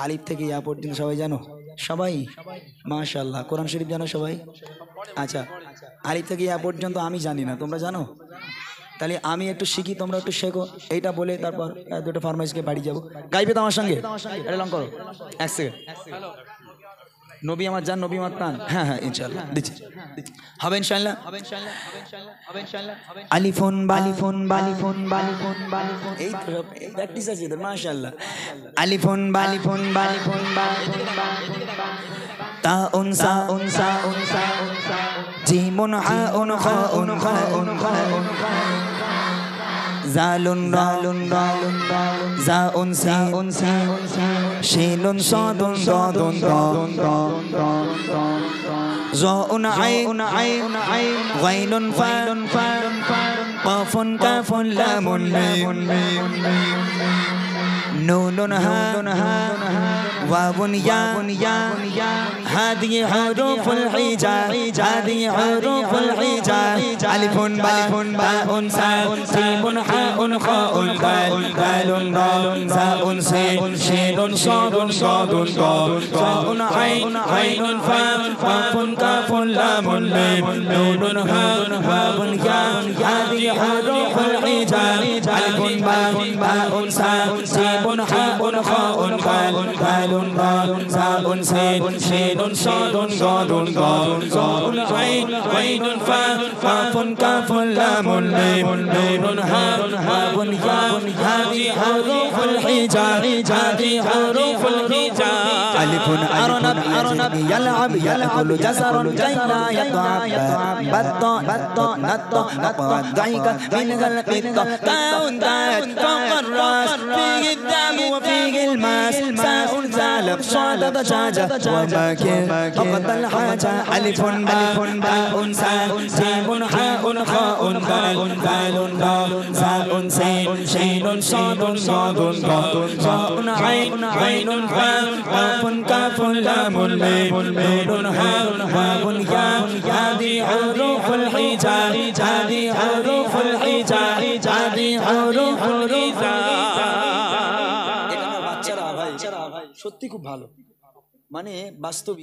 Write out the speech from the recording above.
আলিফ থেকে ইয়া পর্যন্ত সবাই জানো? সবাই মাশাআল্লাহ। কোরআন শরীফ জানো সবাই? আচ্ছা, আলিফ থেকে ইয়া পর্যন্ত আমি জানি না, তোমরা জানো? তাহলে আমি একটু শিখি, তোমরা একটু শেখো, এইটা বলে তারপর দুটো ফরমাইশকে বাড়ি যাবো। গাইবে তো আমার সঙ্গে? এটা লং করো, এক সেকেন্ড। নবী আমার জান, নবী আমার প্রাণ। হ্যাঁ হ্যাঁ ইনশাআল্লাহ দিচ্ছি, হবে ইনশাআল্লাহ। আলিফুন বালিফুন বালিফুন বালিফুন বালিফুন, এই তো প্র্যাকটিস আছে তো মাশাআল্লাহ। আলিফুন বালিফুন বালিফুন বালিফুন তা উনসা উনসা উনসা জিমুন হাউন খাউন খাউন খাউন জালুন রালুন রালুন জাউন সিউন সিউন শিনুন সাদুন দাদুন দাদুন দাদুন জাউন আইন আইন গাইনুন ফাউন ফাউন কাফুন কাফুন লামুন মিম নুনুন হা ওয়াউন ইয়া هذه حروف الحجاء هذه حروف الحجاء ألف باء ساء جيم حاء خاء دال ضاء زاء سين شين صاد صاد ضاء عين فاء قاف كاف لام ميم نون هاء واو ياء هذه حروف الحجاء ألف باء ساء جيم حاء خاء دال ضاء زاء سين شين صاد صاد ضاء عين فاء قاف كاف لام ميم نون هاء واو ياء هذه حروف الحجاء هذه حروف الحجاء ألف أرنب أرنب يلعب يأكل جزر كي لا يتعب بط بط نط نط ضحك من القط تاء تاء فوق الراس فيه الدم وفيه الماس ساء زالب صاد دجاجة وباكر فقط الحاجة ألف باء ساء جيم حاء خاء دال ضاء زاء سين شين صاد صاد ضاء عين فاء قاف كاف لام ميم نون هاء واو ياء هذه حروف الحجاء هذه حروف الحجاء هذه حروف الحجاء। এটা বাচ্চারা ভাই সত্যি খুব ভালো, মানে বাস্তব।